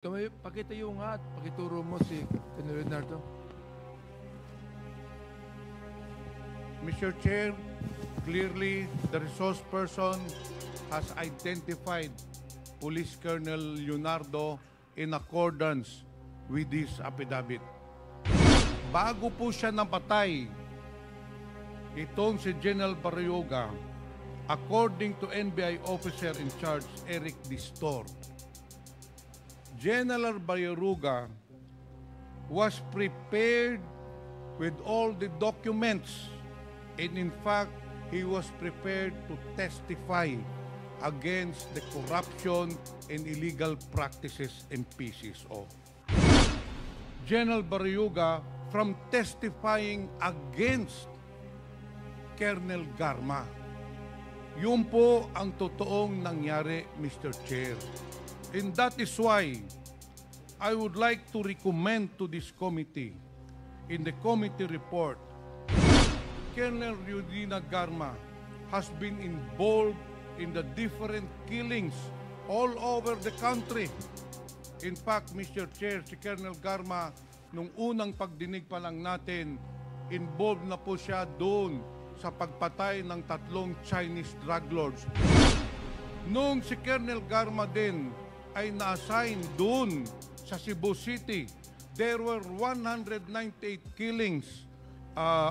Pakitayo nga at pakituro mo si Colonel Leonardo. Mr. Chair, clearly the resource person has identified Police Colonel Leonardo in accordance with this affidavit. Bago po siya napatay, itong si General Barrioga, according to NBI officer in charge Eric Distor, General Barrioga was prepared with all the documents, and in fact, he was prepared to testify against the corruption and illegal practices in PCSO. General Barrioga, from testifying against Colonel Garma. Yun po ang totoong nangyari, Mr. Chair. And that is why I would like to recommend to this committee, in the committee report, Colonel Eudina Garma has been involved in the different killings all over the country. In fact, Mr. Chair, si Colonel Garma, nung unang pagdinig pa lang natin, involved na po siya doon sa pagpatay ng 3 Chinese drug lords. Nung si Colonel Garma din ay na-assign doon sa Cebu City, there were 198 killings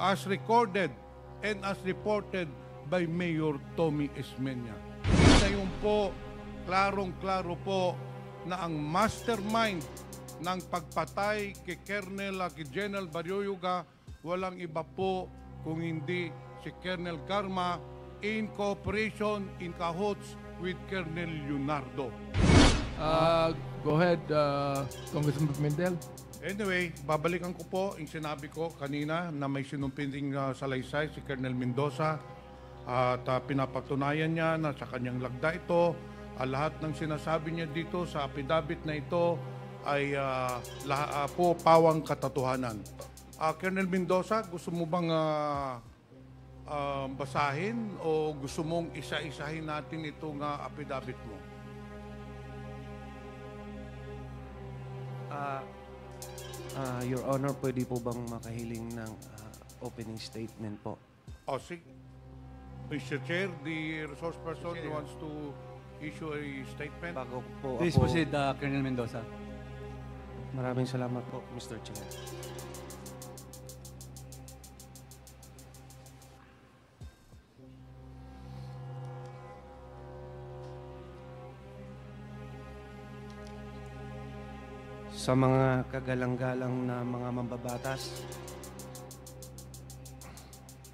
as recorded and as reported by Mayor Tommy Esmeña. Ngayon po, klarong-klaro po na ang mastermind ng pagpatay kay General Barrioga walang iba po kung hindi si Colonel Garma in cooperation, in cahoots with Colonel Leonardo. Go ahead, Congressman Pimentel. Anyway, babalikan ko po yung sinabi ko kanina na may sinumpinding salaysay si Colonel Mendoza at pinapatunayan niya na sa kanyang lagda ito, lahat ng sinasabi niya dito sa affidavit na ito ay po pawang katotohanan. Colonel Mendoza, gusto mo bang basahin o gusto mong isa-isahin natin itong affidavit mo? Your Honor, pwede po bang makahiling ng opening statement po? Sige. Mr. Chair, the resource person wants to issue a statement. Bago po Please ako... proceed, Colonel Mendoza. Maraming salamat po, Mr. Chair. Sa mga kagalang-galang na mga mambabatas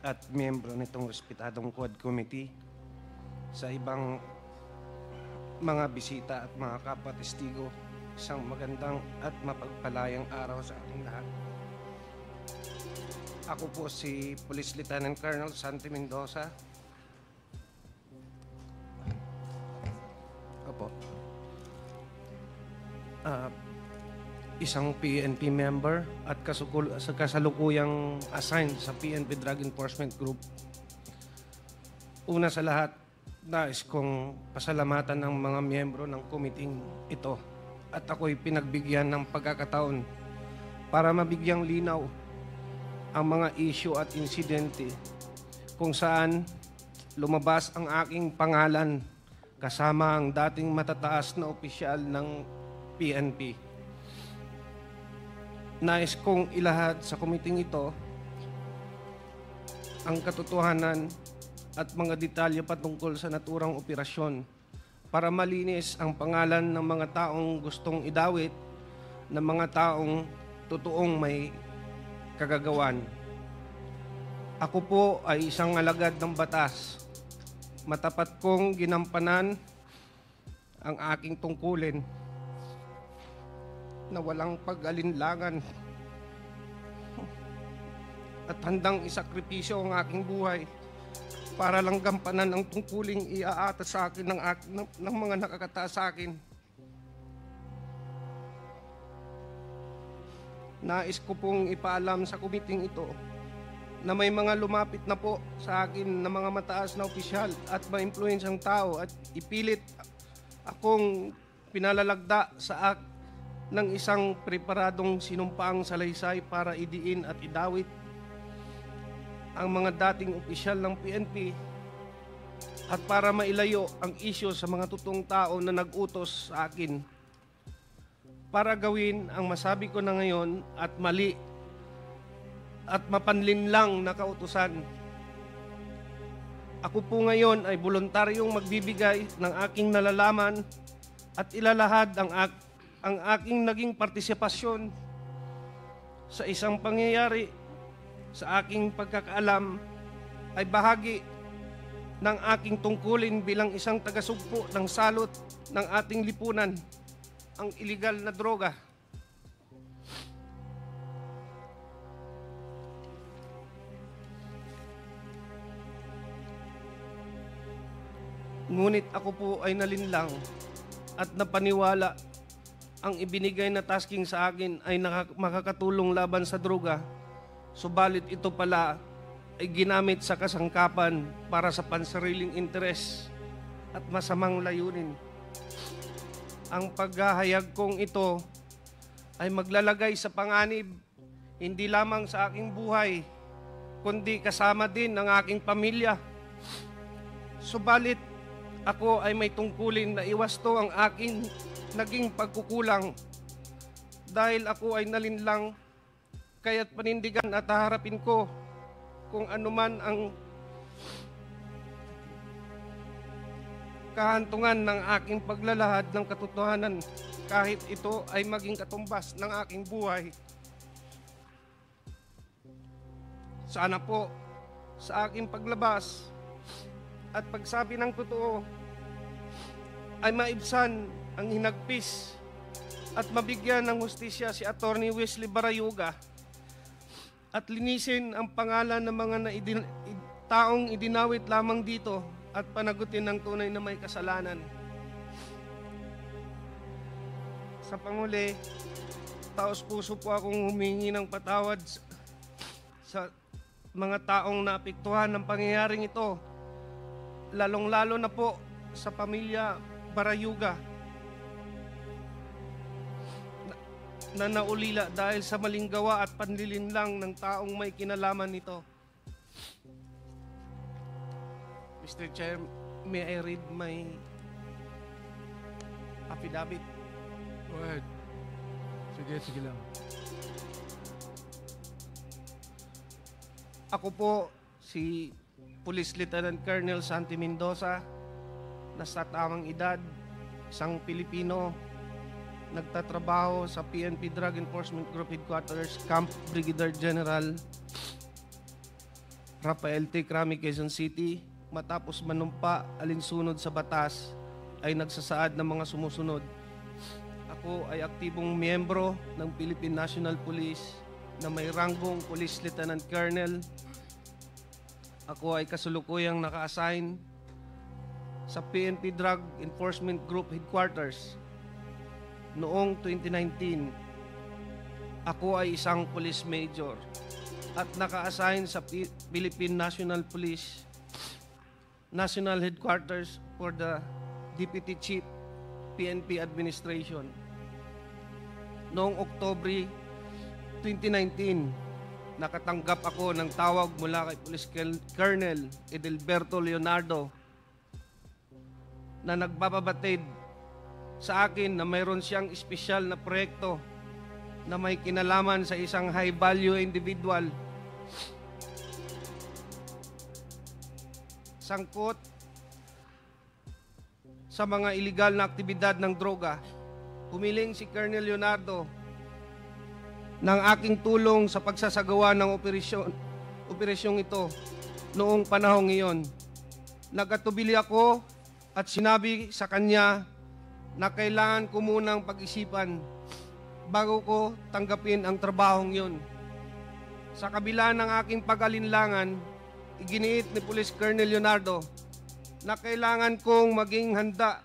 at miyembro nitong respetadong Quad Committee, sa ibang mga bisita at mga kapwa-testigo, isang magandang at mapagpalayang araw sa ating lahat. Ako po si Police Lieutenant Colonel Santi Mendoza. Opo. Isang PNP member at kasalukuyang assigned sa PNP Drug Enforcement Group. Una sa lahat, nais kong pasalamatan ng mga miyembro ng committee ito at ako'y pinagbigyan ng pagkakataon para mabigyang linaw ang mga issue at insidente kung saan lumabas ang aking pangalan kasama ang dating matataas na opisyal ng PNP. Nais kong ilahad sa komiting ito ang katotohanan at mga detalye patungkol sa naturang operasyon para malinis ang pangalan ng mga taong gustong idawit ng mga taong totoong may kagagawan. Ako po ay isang alagad ng batas. Matapat kong ginampanan ang aking tungkulin na walang pag-alinlangan at handang isakripisyo ang aking buhay para lang gampanan ang tungkuling iaata sa akin ng mga nakakataas sa akin. Nais ko pong ipaalam sa kumiting ito na may mga lumapit na po sa akin na mga mataas na opisyal at maimpluwensyang tao at ipilit akong pinalalagda sa ng isang preparadong sinumpaang salaysay para idiin at idawit ang mga dating opisyal ng PNP at para mailayo ang isyu sa mga totoong tao na nag-utos sa akin para gawin ang masabi ko na ngayon at mali at mapanlinlang na kautusan. Ako po ngayon ay voluntaryong magbibigay ng aking nalalaman at ilalahad ang aking naging partisipasyon sa isang pangyayari sa aking pagkakaalam ay bahagi ng aking tungkulin bilang isang tagasugpo ng salot ng ating lipunan, ang iligal na droga. Ngunit ako po ay nalinlang at napaniwala ang ibinigay na tasking sa akin ay makakatulong laban sa droga. Subalit ito pala ay ginamit sa kasangkapan para sa pansariling interes at masamang layunin. Ang paghahayag kong ito ay maglalagay sa panganib hindi lamang sa aking buhay, kundi kasama din ng aking pamilya. Subalit ako ay may tungkulin na iwasto ang aking naging pagkukulang dahil ako ay nalinlang, kaya't panindigan at haharapin ko kung anuman ang kahantungan ng aking paglalahad ng katotohanan kahit ito ay maging katumbas ng aking buhay. Sana po sa aking paglabas at pagsabi ng totoo ay maibsan ang hinagpis at mabigyan ng hustisya si Attorney Wesley Barayuga at linisin ang pangalan ng mga taong idinawit lamang dito at panagutin ng tunay na may kasalanan. Sa panguli, taos-puso po akong humingi ng patawad sa mga taong naapektuhan ng pangyayaring ito, lalong-lalo na po sa pamilya Barayuga na naulila dahil sa maling gawa at panlilinlang ng taong may kinalaman nito. Mr. Chair, may I read my affidavit? Go ahead. Sige lang. Ako po si Police Lieutenant Colonel Santi Mendoza, nasa tamang edad, isang Pilipino, nagtatrabaho sa PNP Drug Enforcement Group Headquarters, Camp Brigadier General Rafael T. Crami, Quezon City. Matapos manumpa alinsunod sa batas, ay nagsasaad ng mga sumusunod. Ako ay aktibong miyembro ng Philippine National Police na may ranggong Police Lieutenant Colonel. Ako ay kasulukuyang naka-assign sa PNP Drug Enforcement Group Headquarters. Noong 2019, ako ay isang police major at naka-assign sa Philippine National Police National Headquarters for the Deputy Chief PNP Administration. Noong Oktubre 2019, nakatanggap ako ng tawag mula kay Police Colonel Edelberto Leonardo na nagbababatid sa akin na mayroon siyang espesyal na proyekto na may kinalaman sa isang high-value individual. Sangkot sa mga iligal na aktibidad ng droga. Humiling si Colonel Leonardo ng aking tulong sa pagsasagawa ng operasyong ito noong panahong iyon. Nagkatubili ako at sinabi sa kanya na kailangan ko munang pag-isipan bago ko tanggapin ang trabahong yun. Sa kabila ng aking pag-alinlangan, iginiit ni Police Colonel Leonardo na kailangan kong maging handa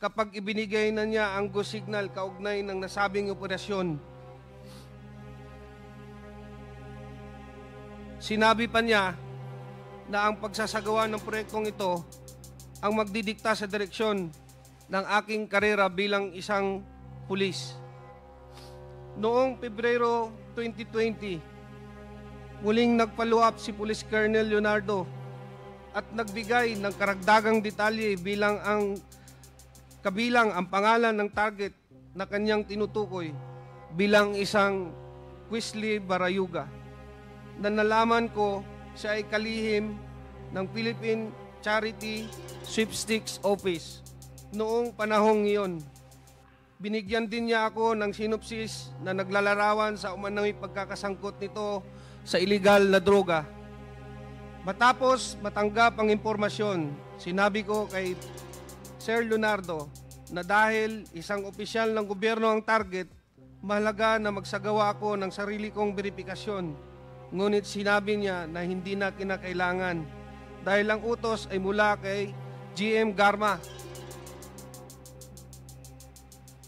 kapag ibinigay na niya ang go signal kaugnay ng nasabing operasyon. Sinabi pa niya na ang pagsasagawa ng proyektong ito ang magdidikta sa direksyon ng aking karera bilang isang pulis. Noong Pebrero 2020, muling nag-follow up si Police Colonel Leonardo at nagbigay ng karagdagang detalye kabilang ang pangalan ng target na kanyang tinutukoy bilang isang Wesley Barayuga, na nalaman ko siya ay kalihim ng Philippine Charity Sweepstakes Office noong panahong iyon. Binigyan din niya ako ng sinopsis na naglalarawan sa umano'y pagkakasangkot nito sa iligal na droga. Matapos matanggap ang impormasyon, sinabi ko kay Sir Leonardo na dahil isang opisyal ng gobyerno ang target, mahalaga na magsagawa ako ng sarili kong verifikasyon. Ngunit sinabi niya na hindi na kinakailangan dahil ang utos ay mula kay GM Garma,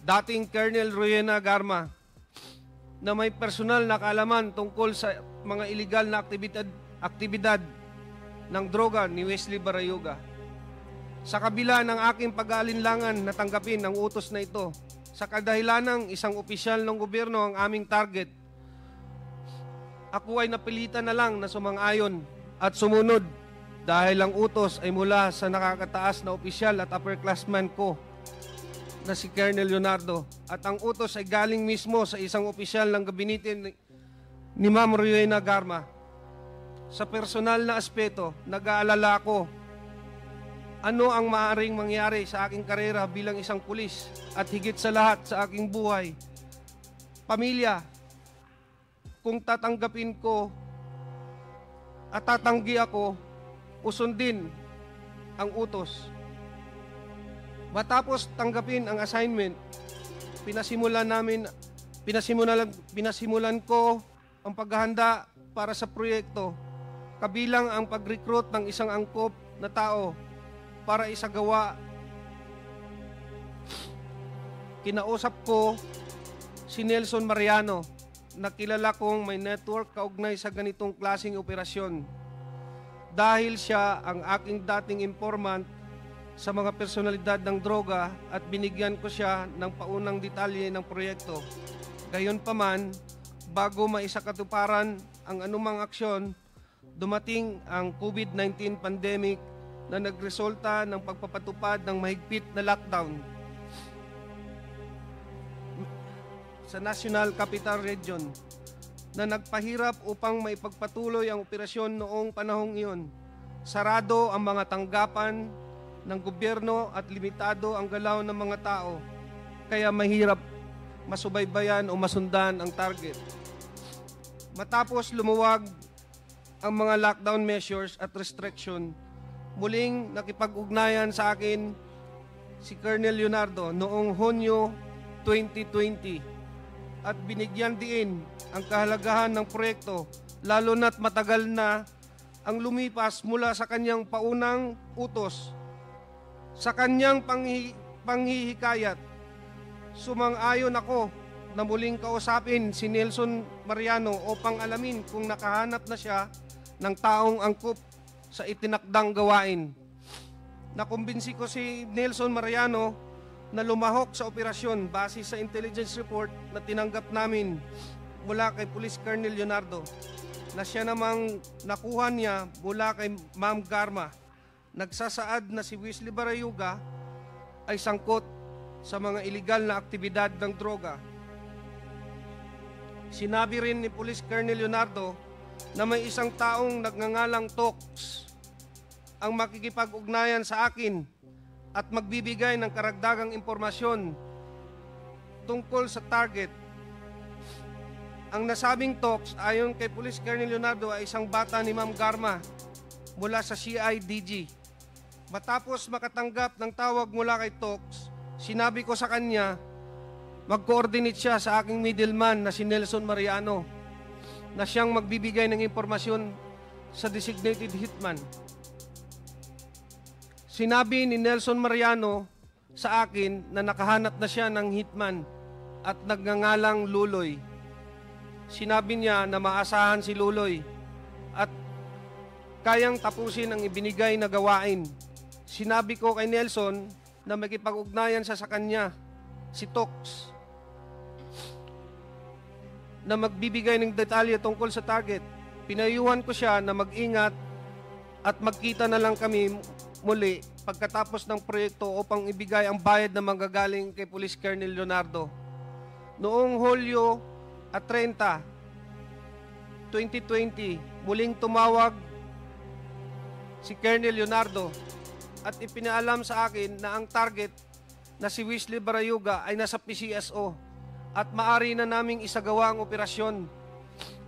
dating Colonel Rowena Garma, na may personal na kaalaman tungkol sa mga iligal na aktibidad ng droga ni Wesley Barayuga. Sa kabila ng aking pag-aalinlangan na tanggapin ang utos na ito, sa kadahilanang isang opisyal ng gobyerno ang aming target, ako ay napilitan na lang na sumang-ayon at sumunod dahil ang utos ay mula sa nakakataas na opisyal at upperclassman ko na si Colonel Leonardo, at ang utos ay galing mismo sa isang opisyal ng gabinete ni Ma'am Rowena Garma. Sa personal na aspeto, nag-aalala ako ano ang maaaring mangyari sa aking karera bilang isang pulis at higit sa lahat sa aking buhay, pamilya, kung tatanggapin ko at tatanggi ako o sundin ang utos. Matapos tanggapin ang assignment, pinasimulan ko ang paghahanda para sa proyekto, kabilang ang pag-recruit ng isang angkop na tao para isagawa. Kinausap ko si Nelson Mariano, na kilala kong may network kaugnay sa ganitong klaseng operasyon dahil siya ang aking dating informant sa mga personalidad ng droga at binigyan ko siya ng paunang detalye ng proyekto. Gayunpaman, bago maisakatuparan ang anumang aksyon, dumating ang COVID-19 pandemic na nagresulta ng pagpapatupad ng mahigpit na lockdown sa National Capital Region na nagpahirap upang maipagpatuloy ang operasyon noong panahong iyon. Sarado ang mga tanggapan ng gobyerno at limitado ang galaw ng mga tao, kaya mahirap masubaybayan o masundan ang target. Matapos lumuwag ang mga lockdown measures at restriction, muling nakipag-ugnayan sa akin si Colonel Leonardo noong Hunyo 2020 at binigyan diin ang kahalagahan ng proyekto, lalo na't matagal na ang lumipas mula sa kanyang paunang utos. Sa kanyang panghihikayat, sumang-ayon ako na muling kausapin si Nelson Mariano upang alamin kung nakahanap na siya ng taong angkop sa itinakdang gawain. Nakumbinsi ko si Nelson Mariano na lumahok sa operasyon base sa intelligence report na tinanggap namin mula kay Police Colonel Leonardo, na siya namang nakuha niya mula kay Ma'am Garma. Nagsasaad na si Wesley Barayuga ay sangkot sa mga iligal na aktibidad ng droga. Sinabi rin ni Police Colonel Leonardo na may isang taong nagngangalang Tox ang makikipag-ugnayan sa akin at magbibigay ng karagdagang impormasyon tungkol sa target. Ang nasabing Tox, ayon kay Police Colonel Leonardo, ay isang bata ni Ma'am Garma mula sa CIDG. Matapos makatanggap ng tawag mula kay Tox, sinabi ko sa kanya mag-coordinate siya sa aking middleman na si Nelson Mariano na siyang magbibigay ng impormasyon sa designated hitman. Sinabi ni Nelson Mariano sa akin na nakahanap na siya ng hitman at nagngangalang Luloy. Sinabi niya na maasahan si Luloy at kayang tapusin ang ibinigay na gawain. Sinabi ko kay Nelson na makipag-ugnayan siya sa kanya, si Tox. na magbibigay ng detalye tungkol sa target. Pinayuhan ko siya na mag-ingat at magkita na lang kami muli pagkatapos ng proyekto upang ibigay ang bayad na manggagaling kay Police Colonel Leonardo. Noong Hulyo 30, 2020, muling tumawag si Colonel Leonardo at ipinaalam sa akin na ang target na si Wesley Barayuga ay nasa PCSO at maari na naming isagawa ang operasyon.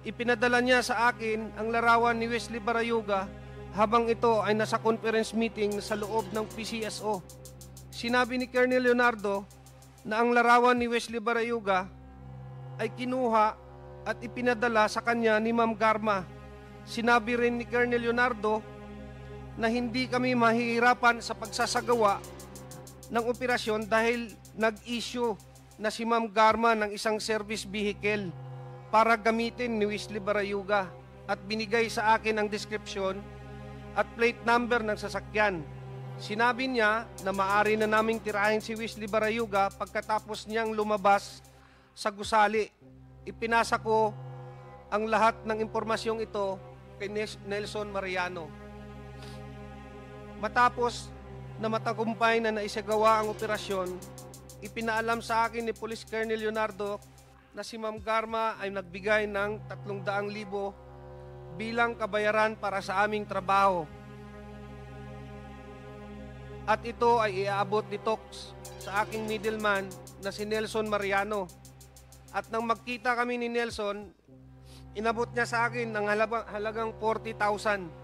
Ipinadala niya sa akin ang larawan ni Wesley Barayuga habang ito ay nasa conference meeting sa loob ng PCSO. Sinabi ni Colonel Leonardo na ang larawan ni Wesley Barayuga ay kinuha at ipinadala sa kanya ni Ma'am Garma. Sinabi rin ni Colonel Leonardo na hindi kami mahihirapan sa pagsasagawa ng operasyon dahil nag-issue na si Ma'am Garma ng isang service vehicle para gamitin ni Wesley Barayuga at binigay sa akin ang description at plate number ng sasakyan. Sinabi niya na maaari na naming tirahin si Wesley Barayuga pagkatapos niyang lumabas sa gusali. Ipinasa ko ang lahat ng impormasyong ito kay Nelson Mariano. Matapos na matagumpay na naisagawa ang operasyon, ipinaalam sa akin ni Police Colonel Leonardo na si Ma'am Garma ay nagbigay ng 300,000 bilang kabayaran para sa aming trabaho. At ito ay iaabot ni Tox sa aking middleman na si Nelson Mariano. At nang magkita kami ni Nelson, inabot niya sa akin ng halagang 40,000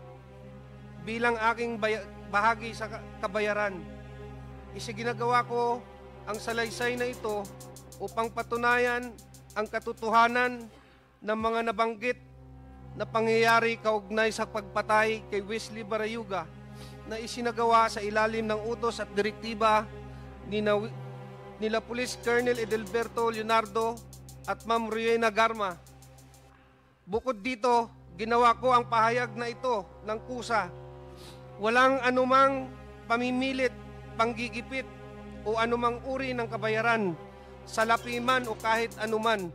bilang aking bahagi sa kabayaran. Isiginagawa ko ang salaysay na ito upang patunayan ang katotohanan ng mga nabanggit na pangyayari kaugnay sa pagpatay kay Wesley Barayuga na isinagawa sa ilalim ng utos at direktiba nila Police Colonel Edelberto Leonardo at Ma'am Rowena Garma. Bukod dito, ginawa ko ang pahayag na ito ng kusa. Walang anumang pamimilit, panggigipit o anumang uri ng kabayaran, salapi man o kahit anuman,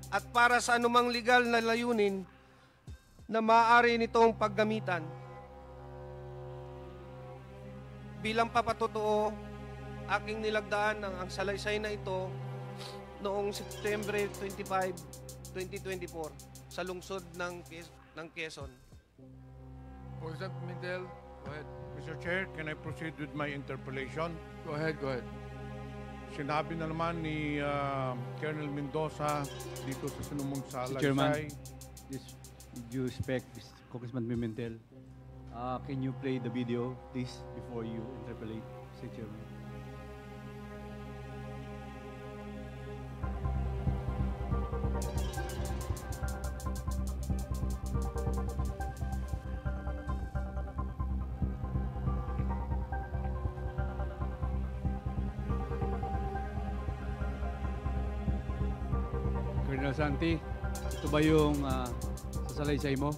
at para sa anumang legal na layunin na maaari nitong paggamitan. Bilang papatotoo, aking nilagdaan ang salaysay na ito noong September 25, 2024 sa lungsod ng Quezon. Congressman Pimentel, go ahead. Mr. Chair, can I proceed with my interpellation? Go ahead, go ahead. Sinabi na naman ni Colonel Mendoza dito sa sinumong Mr. Chairman, salaysay. with due respect, Congressman Pimentel, can you play the video, please, before you interpolate, Mr. Chairman? Colonel Santi, ito ba yung sasalaysay mo?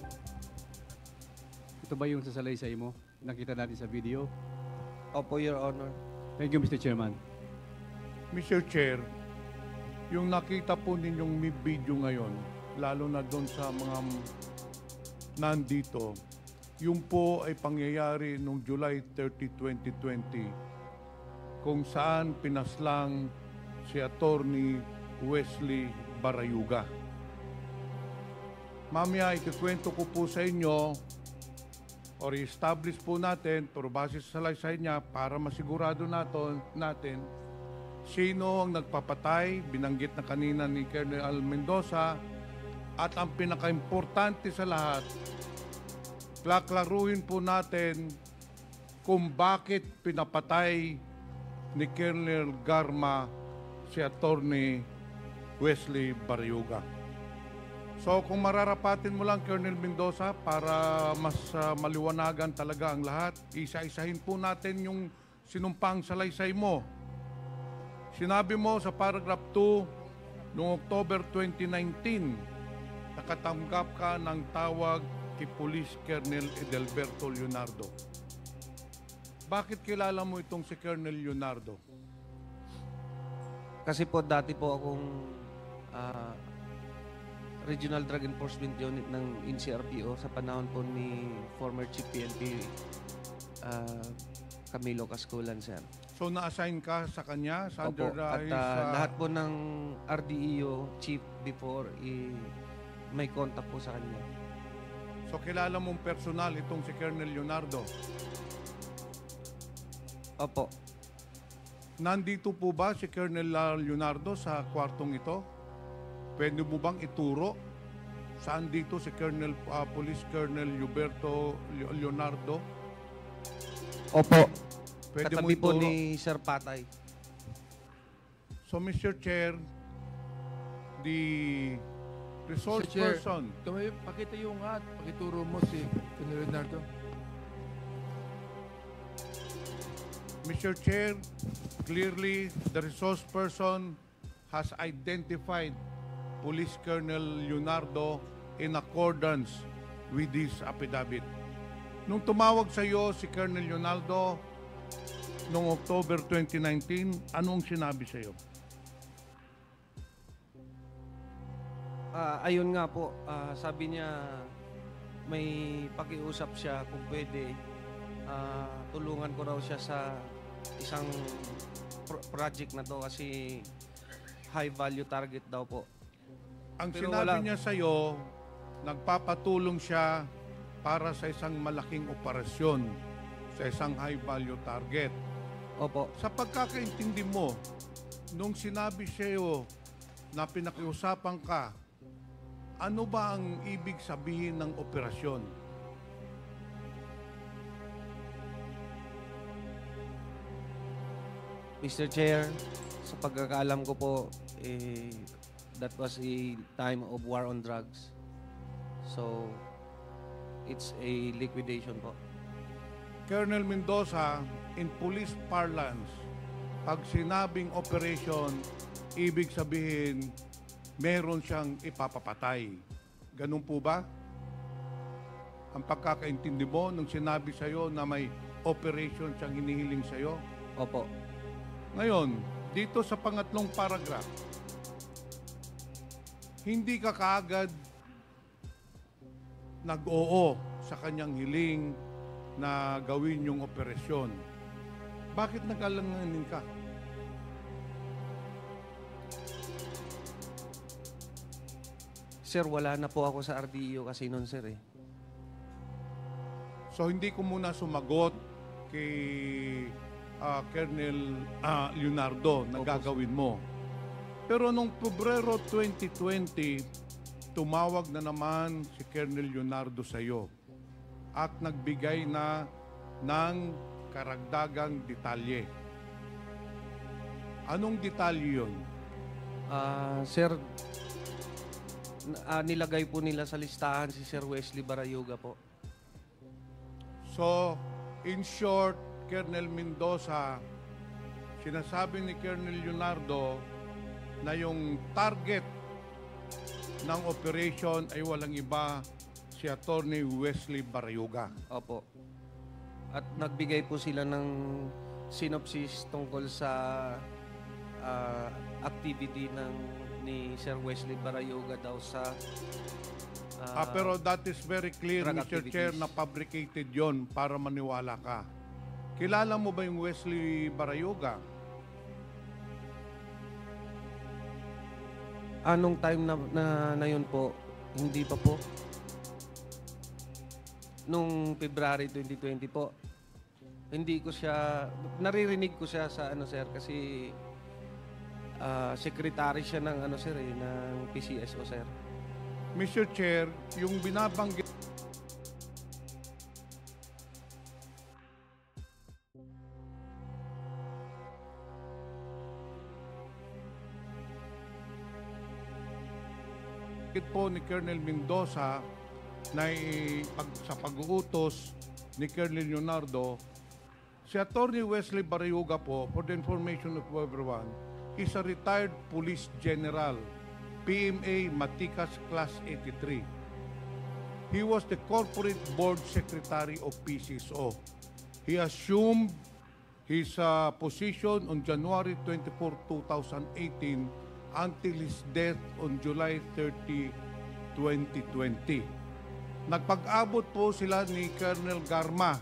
Ito ba yung sasalaysay mo? Nakita natin sa video. Opo, Your Honor. Thank you, Mr. Chairman. Mr. Chair, yung nakita po ninyong may video ngayon, lalo na doon sa mga nandito, yung po ay pangyayari noong July 30, 2020, kung saan pinaslang si Attorney Wesley Barayuga. Mamaya, ikikwento ko po sa inyo or i-establish po natin, pero base sa salaysay niya, para masigurado natin sino ang nagpapatay, binanggit na kanina ni Colonel Mendoza, at ang pinaka-importante sa lahat, klaklaruhin po natin kung bakit pinapatay ni Colonel Garma si Attorney Wesley Barayuga. So kung mararapatin mo lang, Colonel Mendoza, para mas maliwanagan talaga ang lahat, isa-isahin po natin yung sinumpang salaysay mo. Sinabi mo sa paragraph 2, noong October 2019, nakatanggap ka ng tawag kay Police Colonel Edelberto Leonardo. Bakit kilala mo itong si Colonel Leonardo? Kasi po dati po akong Regional Drug Enforcement Unit ng NCRPO sa panahon po ni former Chief PNP Camilo Casculan, sir. So na-assign ka sa kanya sa Opo. under At his, lahat po ng RDEO chief before, may contact po sa kanya. so kilala mong personal itong si Colonel Leonardo. Opo. Nandito po ba si Colonel Leonardo sa kwartong ito? Pwede mo bang ituro saan dito si Police Colonel Huberto Leonardo? Opo. Pwede mo Katabi po ituro? ni Sir Patay. So Mr. Chair, the resource Mr. Chair, person, pakita yung pakituro mo si Colonel Leonardo. Mr. Chair, clearly the resource person has identified Police Colonel Leonardo in accordance with this affidavit. Nung tumawag sa iyo si Colonel Leonardo noong October 2019, anong sinabi sa iyo? Ayun nga po, sabi niya may pakiusap siya kung pwede. Tulungan ko raw siya sa isang project na to kasi high value target daw po. Ang Pero sinabi wala. niya sa iyo, nagpapatulong siya para sa isang malaking operasyon, sa isang high value target. Opo. Sa pagkakaintindi mo, nung sinabi sa iyo na pinakiusapan ka, ano ba ang ibig sabihin ng operasyon? Mr. Chair, sa pagkakaalam ko po, that was a time of war on drugs. So, it's a liquidation po. Colonel Mendoza, in police parlance, pag sinabing operation, ibig sabihin, meron siyang ipapapatay. Ganun po ba? Ang pagkakaintindi mo nung sinabi sa iyo na may operation siyang hinihiling sa iyo? Opo. Ngayon, dito sa pangatlong paragraph, hindi ka kaagad nag-oo sa kanyang hiling na gawin yung operasyon. Bakit nag-alanganin ka? Sir, wala na po ako sa RDEO kasi noon, sir. So hindi ko muna sumagot kay Colonel Leonardo na Opo, gagawin mo. Pero nung Pebrero 2020, tumawag na naman si Colonel Leonardo sa iyo at nagbigay na ng karagdagang detalye. Anong detalye yun? Sir, nilagay po nila sa listahan si Sir Wesley Barayuga po. So, in short, Colonel Mendoza, sinasabi ni Colonel Leonardo na yung target ng operation ay walang iba si Attorney Wesley Barayuga. Opo. At nagbigay po sila ng synopsis tungkol sa activity ni Sir Wesley Barayuga daw sa Pero that is very clear, drug Mr. Chair, activities. na fabricated yon para maniwala ka. Kilala mo ba yung Wesley Barayuga? Anong time na yun po? Hindi pa po. Nung February 2020 po. Hindi ko siya, naririnig ko siya sa sir, kasi secretary siya ng sir ng PCSO, sir. Mr. Chair, yung binabanggit po ni Colonel Mendoza na sa pag-uutos ni Colonel Leonardo, si Attorney Wesley Barayuga po, for the information of everyone, is a retired police general, PMA Maticas Class 83. He was the corporate board secretary of PCSO. He assumed his position on January 24, 2018 until his death on July 30, 2020. Nagpag-abot po sila ni Colonel Garma.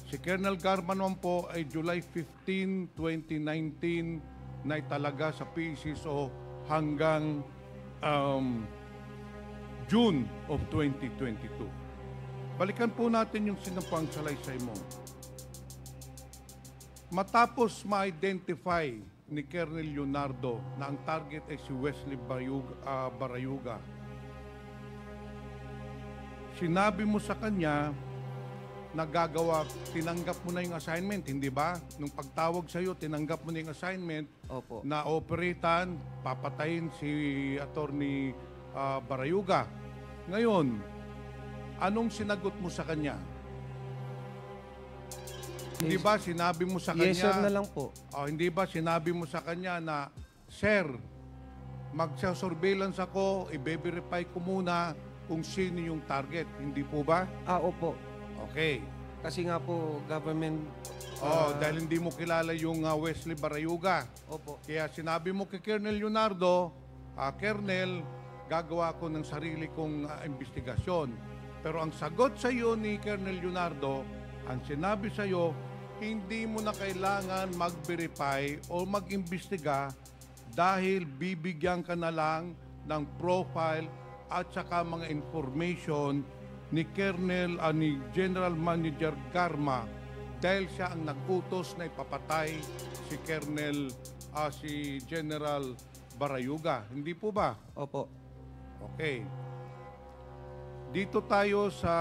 Si Colonel Garma naman po ay July 15, 2019 na italaga sa PCSO hanggang June of 2022. Balikan po natin yung sinampang salaysay mo. Matapos ma-identify ni Colonel Leonardo na ang target ay si Wesley Barayuga, sinabi mo sa kanya na gagawa, tinanggap mo na yung assignment, hindi ba? Nung pagtawag sa iyo, tinanggap mo na yung assignment Opo. na operatan, papatayin si Attorney Barayuga. Ngayon, anong sinagot mo sa kanya? Hindi ba sinabi mo sa kanya? Yes, sir na lang po. Hindi ba sinabi mo sa kanya na, Sir, magsa-surveillance ako, i-verify ko muna kung sino yung target. Hindi po ba? Opo. Okay. Kasi nga po, government... Dahil hindi mo kilala yung Wesley Barayuga. Opo. Kaya sinabi mo kay Colonel Leonardo, Colonel, gagawa ko ng sarili kong investigasyon. Pero ang sagot sa iyo ni Colonel Leonardo, ang sinabi sa iyo, hindi mo na kailangan mag-verify o mag-imbestiga dahil bibigyan ka na lang ng profile at saka mga information ni ni General Manager Garma dahil siya ang nag-utos na ipapatay si General Barayuga. Hindi po ba? Opo. Okay. Dito tayo sa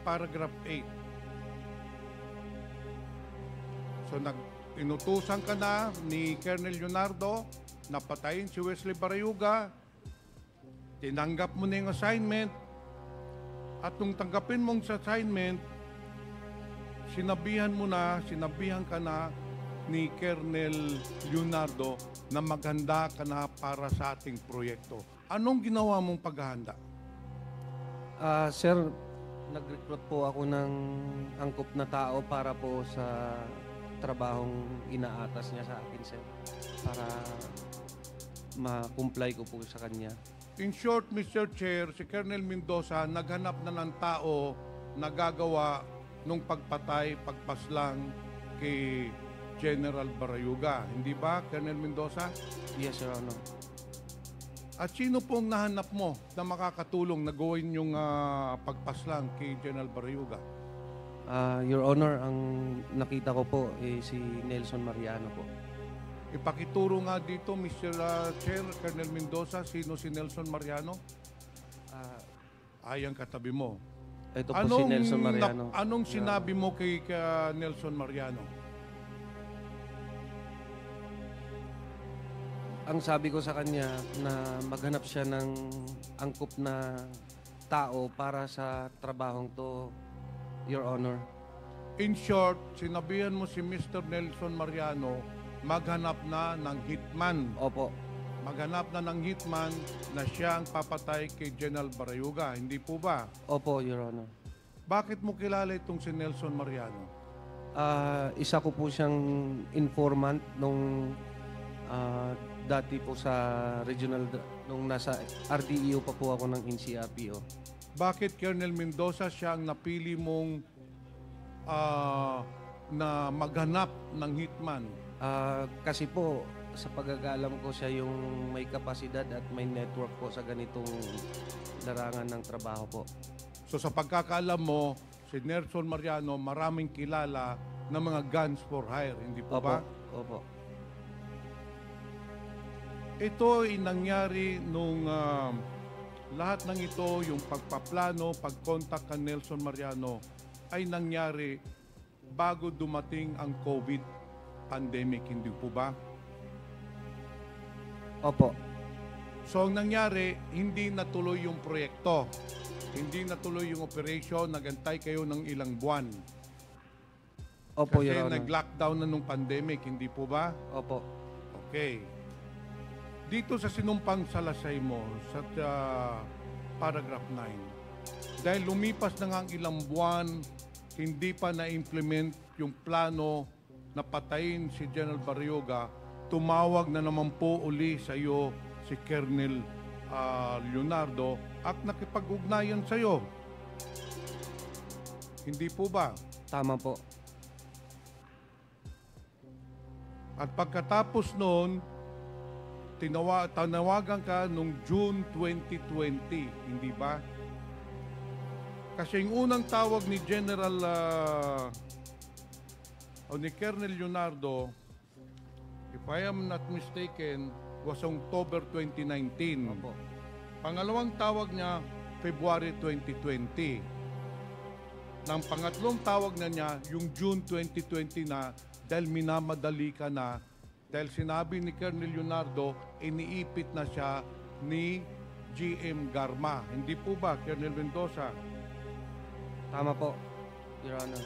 paragraph 8. So, inutusan ka na ni Colonel Leonardo na patayin si Wesley Barayuga. Tinanggap mo na yung assignment. At nung tanggapin mong assignment, sinabihan ka na ni Colonel Leonardo na maghanda ka na para sa ating proyekto. Anong ginawa mong paghahanda? Sir, nag-recruit po ako ng angkop na tao para po sa trabahong inaatas niya sa akin, sir. Para ma-comply ko po sa kanya. In short, Mr. Chair, si Colonel Mendoza naghanap na ng tao na gagawa nung pagpaslang kay General Barayuga. Hindi ba, Colonel Mendoza? Yes, Your Honor. At sino pong nahanap mo na makakatulong na gawin yung pagpaslang kay General Barayuga? Your Honor, ang nakita ko po si Nelson Mariano po. Ipakituro nga dito, Mr. Chair, Colonel Mendoza, sino si Nelson Mariano? Ayan katabi mo. Ito po si Nelson Mariano. Anong sinabi mo kay Nelson Mariano? Ang sabi ko sa kanya na maghanap siya ng angkop na tao para sa trabahong to, Your Honor. In short, sinabihan mo si Mr. Nelson Mariano maghanap na ng hitman. Opo. Maghanap na ng hitman na siya ang papatay kay General Barayuga. Hindi po ba? Opo, Your Honor. Bakit mo kilala itong si Nelson Mariano? Isa ko po siyang informant nung dati po sa regional, nung nasa RDEO pa po ako ng NCRPO. Bakit Colonel Mendoza siya ang napili mong na maghanap ng hitman? Kasi po, sa pagkakalam ko siya yung may kapasidad at may network po sa ganitong larangan ng trabaho po. So sa pagkakaalam mo, si Nelson Mariano maraming kilala ng mga guns for hire, hindi po ba? Opo. Ito ay nangyari nung lahat ng ito, yung pagpaplano, pag-contact ka Nelson Mariano, ay nangyari bago dumating ang COVID pandemic, hindi po ba? Opo. So ang nangyari, hindi natuloy yung proyekto. Hindi natuloy yung operation, nagantay kayo ng ilang buwan. Opo, Kasi Your Honor. nag-lockdown na nung pandemic, hindi po ba? Opo. Okay. Dito sa sinumpang salasay mo, sa paragraph 9, dahil lumipas na nga ang ilang buwan, hindi pa na-implement yung plano na patayin si General Barayuga, tumawag na naman po uli sa iyo si Colonel Leonardo at nakipag-ugnayan sa iyo. Hindi po ba? Tama po. At pagkatapos noon, tanawagan ka noong June 2020, hindi ba? Kasi yung unang tawag ni General o ni Colonel Leonardo, if I am not mistaken, was October 2019. Opo. Pangalawang tawag niya, February 2020. Nang pangatlong tawag na niya, yung June 2020 na, dahil minamadali ka na, dahil sinabi ni Colonel Leonardo, iniipit na siya ni GM Garma. Hindi po ba, Colonel Mendoza? Tama po, Your Honor.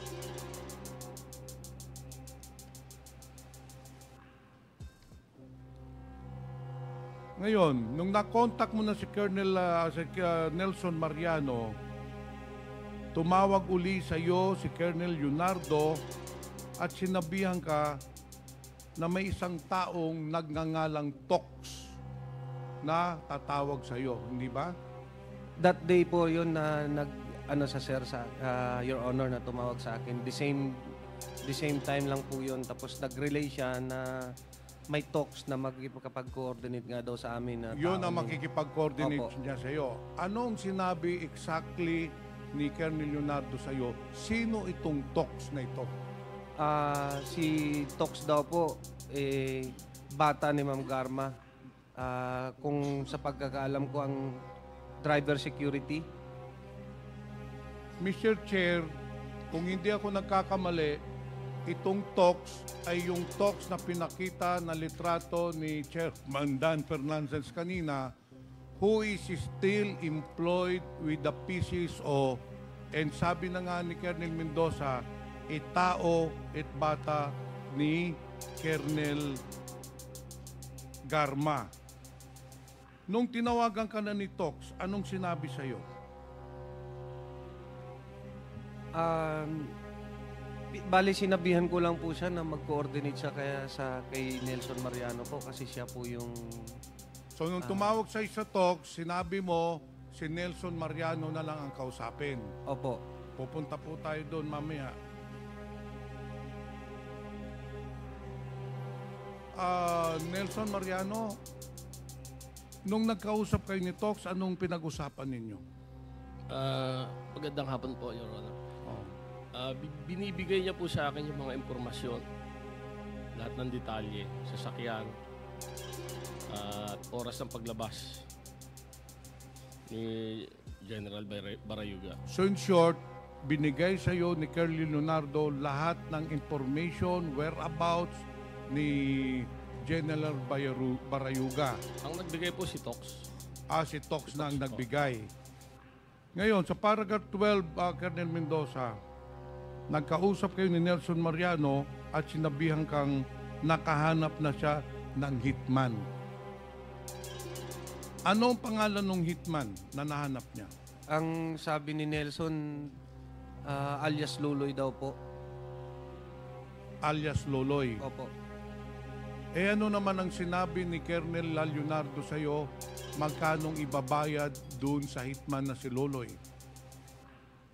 Ngayon, nung na-contact mo na si Colonel Nelson Mariano, tumawag uli sa iyo si Colonel Leonardo at sinabihan ka na may isang taong nagngangalang Tox na tatawag sa iyo, hindi ba? That day po yun na sa sir, sa Your Honor, na tumawag sa akin. The same time lang po yun. Tapos nag-relay siya na may talks na magkipag-coordinate nga daw sa amin. Na Yun ang tao makikipag-coordinate Opo. niya sa iyo. Anong sinabi exactly ni Colonel Leonardo sa iyo? Sino itong Tox na ito? Si Tox daw po, bata ni Ma'am Garma. Kung sa pagkakaalam ko, ang driver security. Mr. Chair, kung hindi ako nagkakamali, itong Tox ay yung Tox na pinakita na litrato ni Chairman Dan Fernandez kanina, who is still employed with the PCSO, and sabi na nga ni Colonel Mendoza, tao at bata ni Colonel Garma. Nung tinawagan ka na ni Tox, anong sinabi sa iyo? Bali, sinabihan ko lang po siya na mag-coordinate siya kay Nelson Mariano po kasi siya po yung... So nung tumawag sa isa Tox, sinabi mo si Nelson Mariano na lang ang kausapin. Opo. Pupunta po tayo doon mamaya. Nelson Mariano, nung nagkausap kayo ni Tox, anong pinag-usapan ninyo? Magandang hapon po, Your Honor. Oh. Binibigay niya po sa akin yung mga impormasyon, lahat ng detalye, sasakyan, at oras ng paglabas ni General Barayuga. So in short, binigay sa iyo ni Colonel Leonardo lahat ng information, whereabouts ni General Barayuga. Ang nagbigay po si Tox. Si Tox na ang nagbigay. Ngayon, sa paragraph 12, Colonel Mendoza, nagkausap kayo ni Nelson Mariano at sinabihan kang nakahanap na siya ng hitman. Ano ang pangalan ng hitman na nahanap niya? Ang sabi ni Nelson, alias Luloy daw po. Alias Loloy. Opo. Ano naman ang sinabi ni Colonel Leonardo sa iyo, magkanong ibabayad doon sa hitman na si Loloy?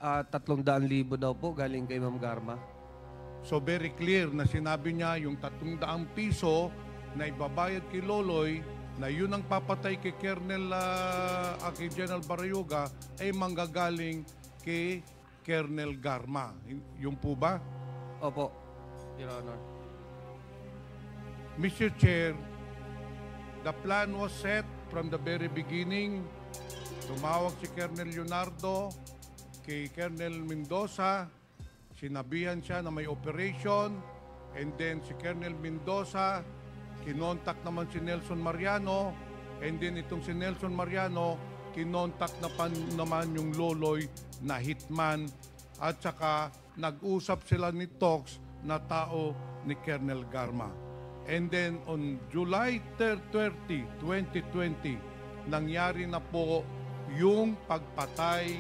300,000 daw po galing kay Ma'am Garma. So very clear na sinabi niya yung 300 piso na ibabayad kay Loloy, na yun ang papatay kay kay General Barayuga ay manggagaling kay Colonel Garma. Yung po ba? Opo, Your Honor. Mr. Chair, the plan was set from the very beginning. Tumawag si Colonel Leonardo kay Colonel Mendoza, sinabihan siya na may operation, and then si Colonel Mendoza, kinontak naman si Nelson Mariano, and then itong si Nelson Mariano, kinontak naman yung Loloy na hitman, at saka nag-usap sila ni Tox na tao ni Colonel Garma. And then on July 30, 2020, nangyari na po yung pagpatay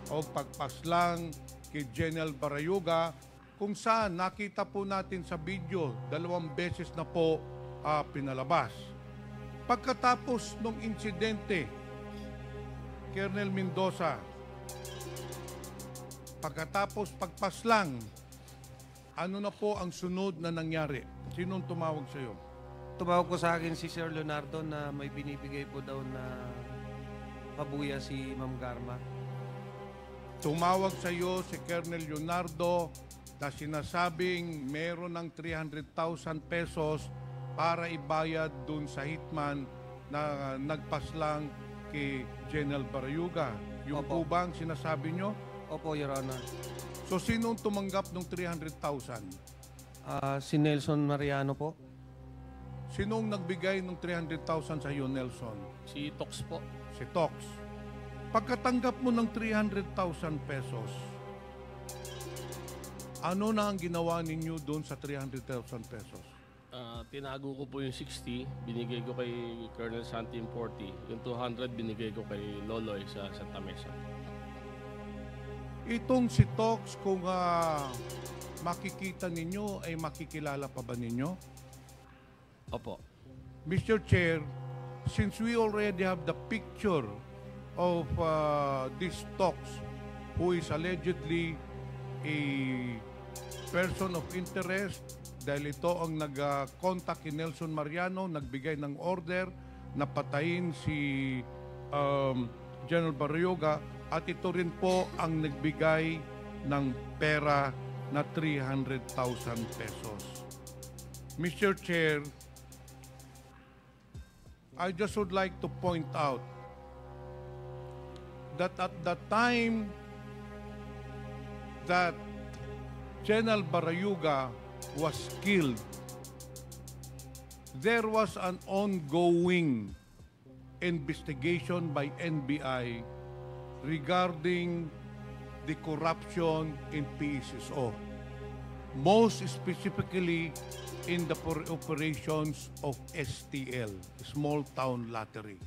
o pagpaslang kay General Barayuga, kung saan nakita po natin sa video, 2 beses na po pinalabas. Pagkatapos ng insidente Colonel Mendoza. Pagkatapos pagpaslang, ano na po ang sunod na nangyari? Sinong tumawag sa iyo? Tumawag po sa akin si Sir Leonardo na may binibigay po daw na pabuya si Ma'am Garma. Tumawag sa iyo si Colonel Leonardo na sinasabing meron ng 300,000 pesos para ibayad dun sa hitman na nagpaslang kay General Barayuga. Yung po Opo. bang sinasabi nyo? Opo, Your Honor. So sinong tumanggap ng 300,000? Si Nelson Mariano po. Sinong nagbigay ng 300,000 sa iyo, Nelson? Si Tox po. Si Tox. Pagkatanggap mo ng 300,000 pesos, ano na ang ginawa ninyo doon sa 300,000 pesos? Tinago ko po yung 60, binigay ko kay Colonel Santi yung 40. Yung 200 binigay ko kay Loloy sa Santa Mesa. Itong si Tox, kung makikita ninyo, ay makikilala pa ba ninyo? Opo. Mr. Chair, since we already have the picture of this Tox, who is allegedly a person of interest, dahil ito ang nag-contact kay Nelson Mariano, nagbigay ng order na patayin si General Barayuga, at ito rin po ang nagbigay ng pera na 300,000 pesos. Mr. Chair, I just would like to point out that at the time that General Barayuga was killed, there was an ongoing investigation by NBI regarding the corruption in PSSO, most specifically in the operations of STL, Small Town Lottery.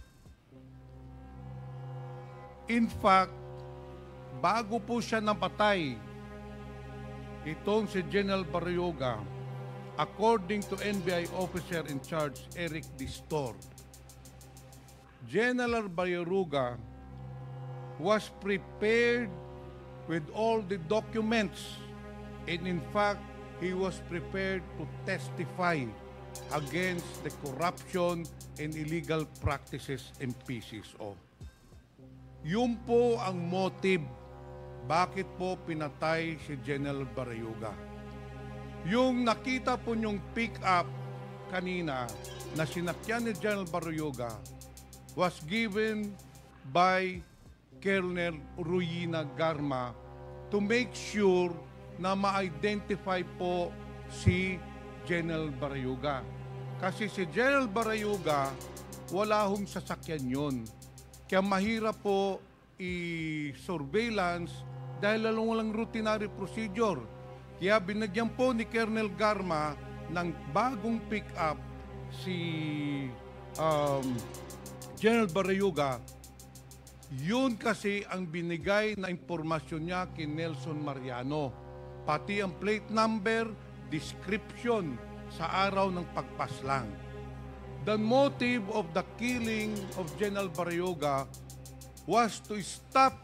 In fact, bago po siya napatay, itong si General Barayuga, according to NBI officer in charge, Eric Distor, General Barayuga was prepared with all the documents, and in fact, he was prepared to testify against the corruption and illegal practices in PSSO. Yun po ang motive bakit po pinatay si General Barayuga. Yung nakita po niyong pick-up kanina na sinakyan ni General Barayuga was given by Colonel Ruyina Garma to make sure na ma-identify po si General Barayuga. Kasi si General Barayuga, wala hong sasakyan yun. Kaya mahirap po i-surveillance dahil walang routinary procedure. Kaya binagyan po ni Colonel Garma ng bagong pick-up si General Barayuga. Yun kasi ang binigay na impormasyon niya kay Nelson Mariano. Pati ang plate number, description sa araw ng pagpaslang. The motive of the killing of General Barayuga was to stop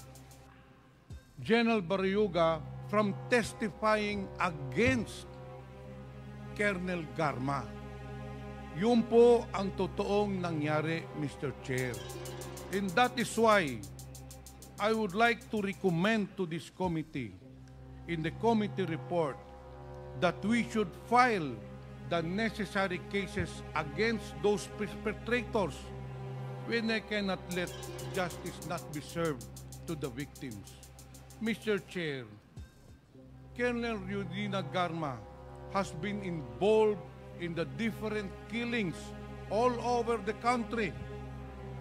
General Barayuga from testifying against Colonel Garma. Yun po ang totoong nangyari, Mr. Chair. And that is why I would like to recommend to this committee, in the committee report, that we should file the necessary cases against those perpetrators when I cannot let justice not be served to the victims. Mr. Chair, Colonel Ruyina Garma has been involved in the different killings all over the country.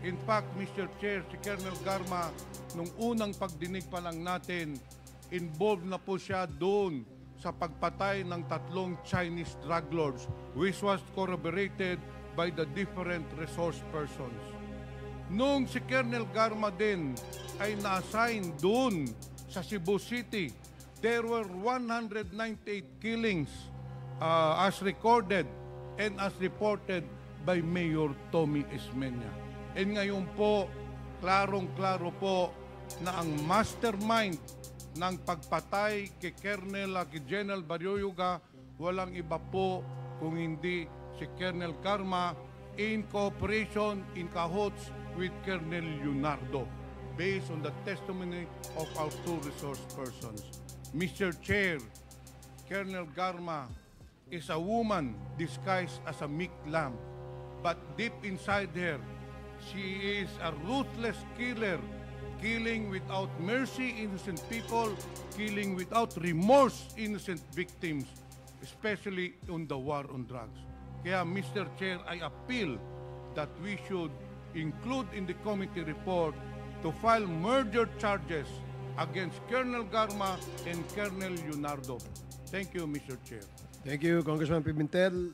In fact, Mr. Chair, si Colonel Garma, nung unang pagdinig pa lang natin, involved na po siya doon sa pagpatay ng 3 Chinese drug lords, which was corroborated by the different resource persons. Nung si Colonel Garma din ay na-assign doon sa Cebu City, there were 198 killings as recorded and as reported by Mayor Tommy Esmeña. And ngayon po, klarong-klaro po na ang mastermind ng pagpatay kay Colonel kay General Baryoyoga walang iba po kung hindi si Colonel Garma in cooperation, in cahoots with Colonel Leonardo based on the testimony of our two resource persons. Mr. Chair, Colonel Garma is a woman disguised as a meek lamb, but deep inside her, she is a ruthless killer, killing without mercy innocent people, killing without remorse innocent victims, especially on the war on drugs. Kaya, Mr. Chair, I appeal that we should include in the committee report to file murder charges against Colonel Garma and Colonel Leonardo. Thank you, Mr. Chair. Thank you, Congressman Pimentel.